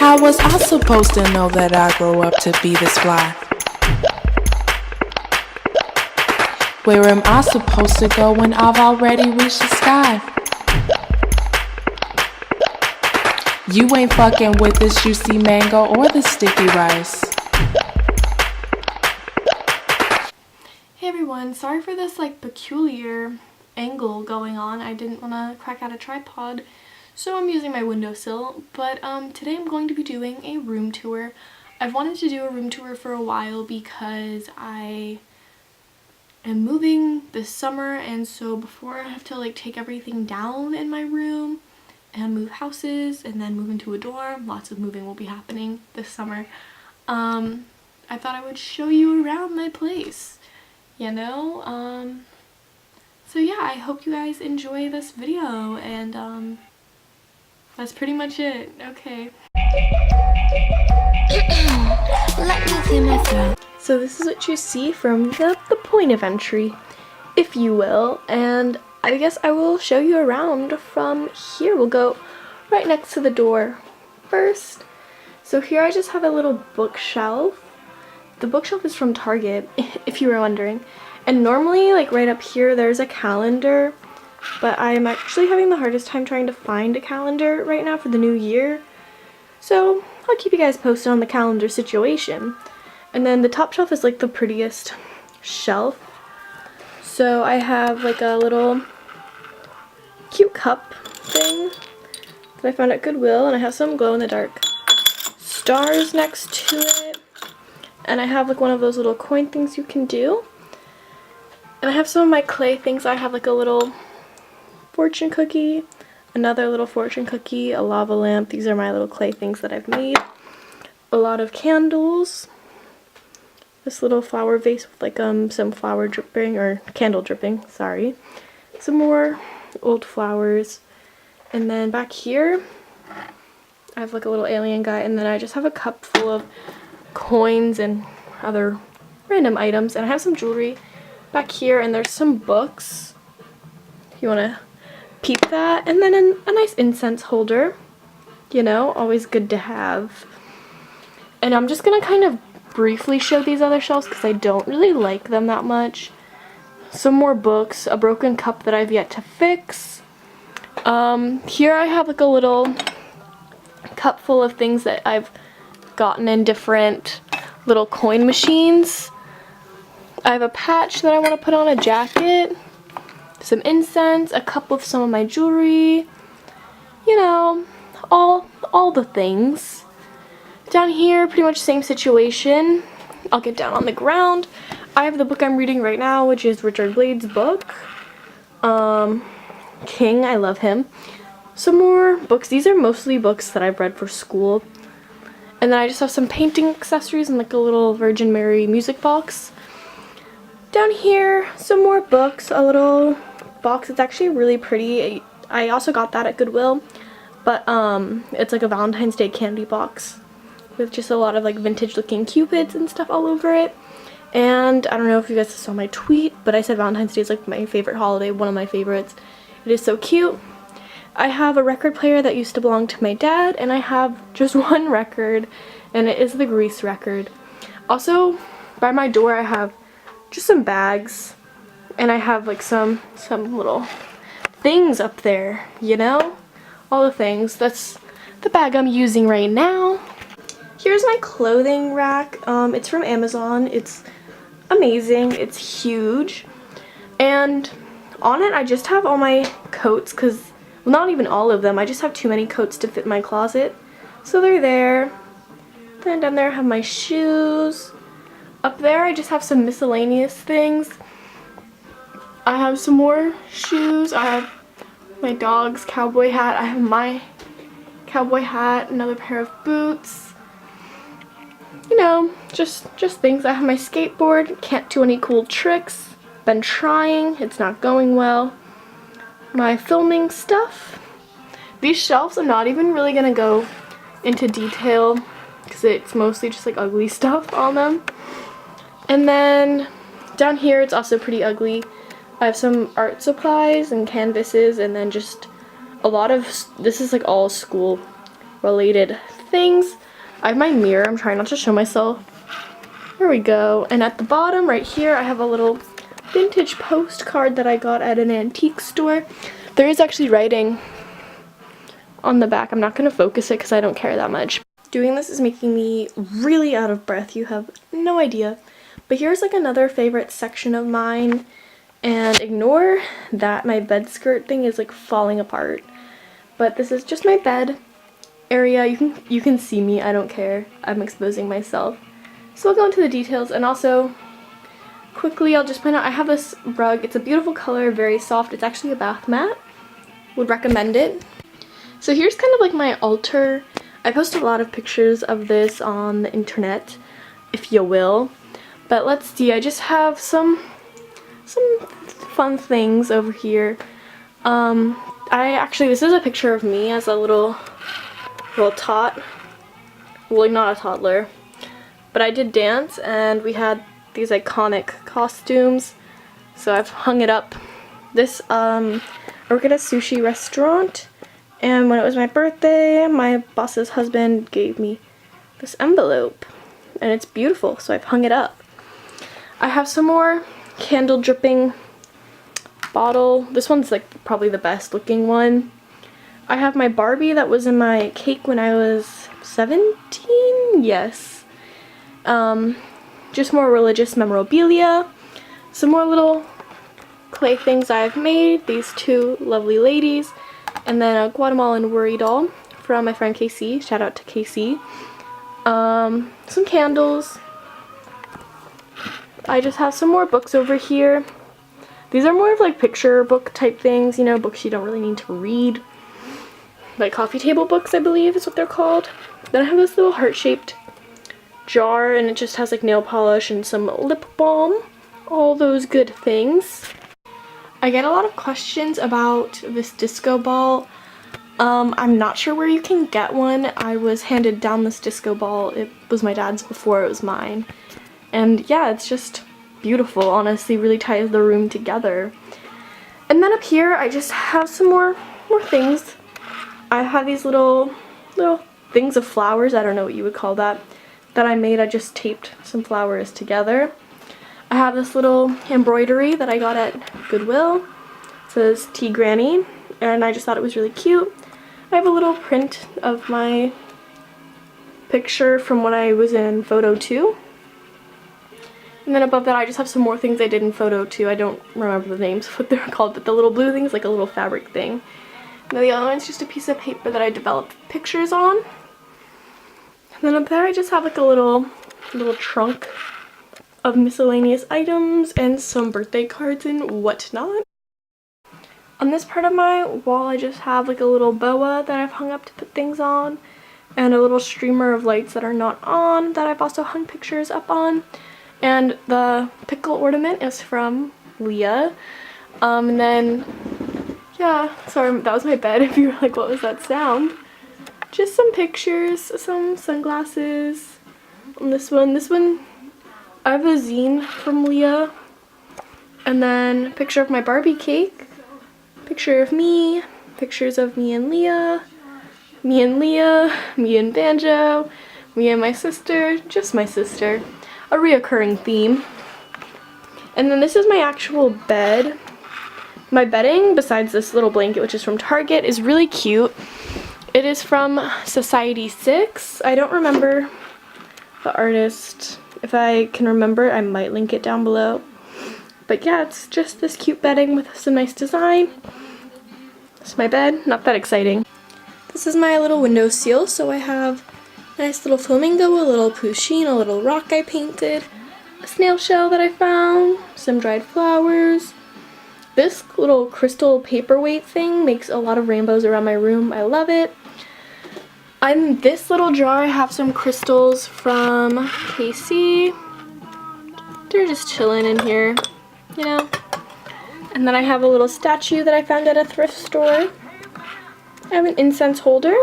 How was I supposed to know that I grow up to be this fly? Where am I supposed to go when I've already reached the sky? You ain't fucking with this juicy mango or the sticky rice. Hey everyone, sorry for this peculiar angle going on. I didn't want to crack out a tripod, so I'm using my windowsill. But today I'm going to be doing a room tour. I've wanted to do a room tour for a while because I am moving this summer, and so before I have to take everything down in my room and move houses and then move into a dorm, lots of moving will be happening this summer, I thought I would show you around my place, you know? So yeah, I hope you guys enjoy this video, and that's pretty much it. Okay. Let me clear my throat. So this is what you see from the point of entry, if you will, and I guess I will show you around from here. We'll go right next to the door first. So here I just have a little bookshelf. The bookshelf is from Target, if you were wondering. And normally, right up here, there's a calendar, but I'm actually having the hardest time trying to find a calendar right now for the new year. So I'll keep you guys posted on the calendar situation. And then the top shelf is the prettiest shelf. So I have a little cute cup thing that I found at Goodwill, and I have some glow-in-the-dark stars next to it. And I have one of those little coin things you can do. And I have some of my clay things. I have a little fortune cookie, another little fortune cookie, a lava lamp. These are my little clay things that I've made. A lot of candles. This little flower vase with some flower dripping, or candle dripping, sorry. Some more old flowers. And then back here, I have a little alien guy, and then I just have a cup full of coins and other random items. And I have some jewelry back here, and there's some books if you want to peep that. And then a nice incense holder, you know, always good to have. And I'm just going to kind of briefly show these other shelves because I don't really like them that much. Some more books, a broken cup that I've yet to fix. Here I have a little cup full of things that I've gotten in different little coin machines. I have a patch that I want to put on a jacket, some incense, a cup of some of my jewelry, you know, all the things. Down here, pretty much same situation. I'll get down on the ground. I have the book I'm reading right now, which is Richard Blade's book. King, I love him. Some more books. These are mostly books that I've read for school. And then I just have some painting accessories and a little Virgin Mary music box. Down here, some more books, a little box. It's actually really pretty. I also got that at Goodwill, but it's a Valentine's Day candy box with just a lot of vintage looking cupids and stuff all over it. And I don't know if you guys saw my tweet, but I said Valentine's Day is my favorite holiday, one of my favorites. It is so cute. I have a record player that used to belong to my dad, and I have just one record, and it is the Grease record. Also, by my door I have just some bags, and I have some little things up there, you know? All the things. That's the bag I'm using right now. Here's my clothing rack. It's from Amazon. It's amazing. It's huge. And on it I just have all my coats, because, well, not even all of them. I just have too many coats to fit my closet. So they're there. Then down there I have my shoes. Up there I just have some miscellaneous things. I have some more shoes. I have my dog's cowboy hat. I have my cowboy hat, another pair of boots. You know, just things. I have my skateboard. Can't do any cool tricks. Been trying. It's not going well. My filming stuff. These shelves, I'm not even really gonna go into detail because it's mostly just ugly stuff on them. And then down here it's also pretty ugly. I have some art supplies and canvases, and then just a lot of, this is all school related things. I have my mirror. I'm trying not to show myself. There we go. And at the bottom right here, I have a little vintage postcard that I got at an antique store. There is actually writing on the back. I'm not going to focus it because I don't care that much. Doing this is making me really out of breath. You have no idea. But here's like another favorite section of mine. And ignore that my bed skirt thing is like falling apart. But this is just my bed area. You can see me. I don't care. I'm exposing myself. So I'll go into the details, and also quickly I'll just point out I have this rug. It's a beautiful color, very soft. It's actually a bath mat. Would recommend it. So here's kind of like my altar. I post a lot of pictures of this on the internet, if you will. But let's see. I just have some fun things over here. This is a picture of me as a little tot. Well, not a toddler. But I did dance, and we had these iconic costumes. So I've hung it up. I work at a sushi restaurant, and when it was my birthday, my boss's husband gave me this envelope. And it's beautiful, so I've hung it up. I have some more candle dripping bottle. This one's like probably the best looking one. I have my Barbie that was in my cake when I was 17. Yes. Just more religious memorabilia. Some more little clay things I've made. These two lovely ladies. And then a Guatemalan worry doll from my friend Casey. Shout out to Casey. Some candles. I just have some more books over here. These are more of like picture book type things, you know, books you don't really need to read. Like coffee table books, I believe is what they're called. Then I have this little heart-shaped jar, and it just has like nail polish and some lip balm. All those good things. I get a lot of questions about this disco ball. I'm not sure where you can get one. I was handed down this disco ball. It was my dad's before it was mine. And yeah, it's just beautiful, honestly, really ties the room together. And then up here, I just have some more things. I have these little things of flowers, I don't know what you would call that I made. I just taped some flowers together. I have this little embroidery that I got at Goodwill. It says Tea Granny, and I just thought it was really cute. I have a little print of my picture from when I was in photo 2. And then above that I just have some more things I did in photo 2. I don't remember the names of what they're called, but the little blue thing is like a little fabric thing. And then the other one's just a piece of paper that I developed pictures on. And then up there I just have like a little trunk of miscellaneous items and some birthday cards and whatnot. On this part of my wall I just have like a little boa that I've hung up to put things on, and a little streamer of lights that are not on that I've also hung pictures up on. And the pickle ornament is from Leah. And then, yeah, sorry, that was my bed if you were like, what was that sound? Just some pictures, some sunglasses. On this one, I have a zine from Leah. And then a picture of my Barbie cake. Picture of me. Pictures of me and Leah. Me and Leah. Me and Banjo. Me and my sister. Just my sister. A reoccurring theme. And then this is my actual bed. My bedding, besides this little blanket, which is from Target, is really cute. It is from Society 6. I don't remember the artist. If I can remember, I might link it down below. But yeah, it's just this cute bedding with some nice design. It's my bed. Not that exciting. This is my little window seal. So I have a nice little flamingo, a little pusheen, a little rock I painted, a snail shell that I found, some dried flowers. This little crystal paperweight thing makes a lot of rainbows around my room. I love it. In this little jar I have some crystals from Casey. They're just chilling in here, you know. And then I have a little statue that I found at a thrift store. I have an incense holder.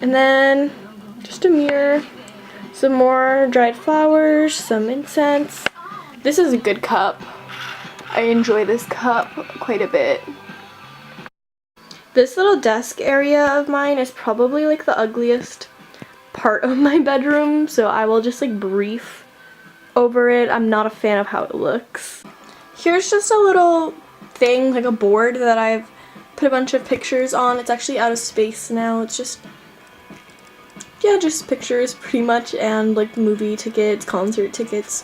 And then just a mirror, some more dried flowers, some incense. This is a good cup. I enjoy this cup quite a bit. This little desk area of mine is probably like the ugliest part of my bedroom, so I will just like brief over it. I'm not a fan of how it looks. Here's just a little thing, like a board that I've put a bunch of pictures on. It's actually out of space now. It's just, yeah, just pictures pretty much, and like movie tickets, concert tickets,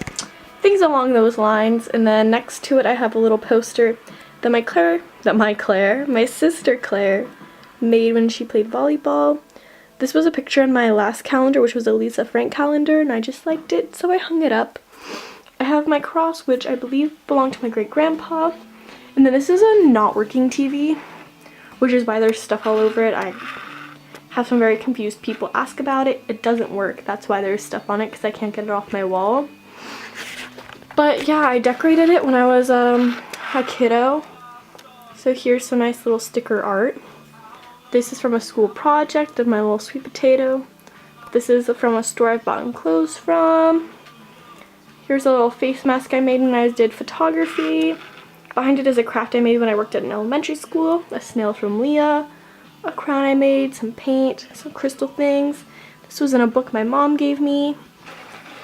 things along those lines. And then next to it I have a little poster that my sister Claire made when she played volleyball. This was a picture in my last calendar, which was a Lisa Frank calendar, and I just liked it, so I hung it up. I have my cross, which I believe belonged to my great-grandpa. And then this is a not working TV, which is why there's stuff all over it. I have some very confused people ask about it. It doesn't work. That's why there's stuff on it, because I can't get it off my wall. But yeah, I decorated it when I was a kiddo. So here's some nice little sticker art. This is from a school project of my little sweet potato. This is from a store I've bought clothes from. Here's a little face mask I made when I did photography. Behind it is a craft I made when I worked at an elementary school. A snail from Leah. A crown I made, some paint, some crystal things. This was in a book my mom gave me.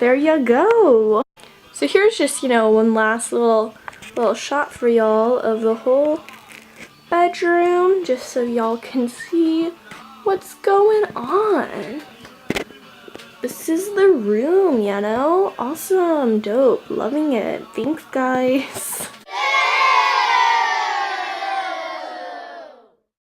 There you go. So here's just, you know, one last little shot for y'all of the whole bedroom, just so y'all can see what's going on. This is the room, you know? Awesome, dope, loving it. Thanks, guys.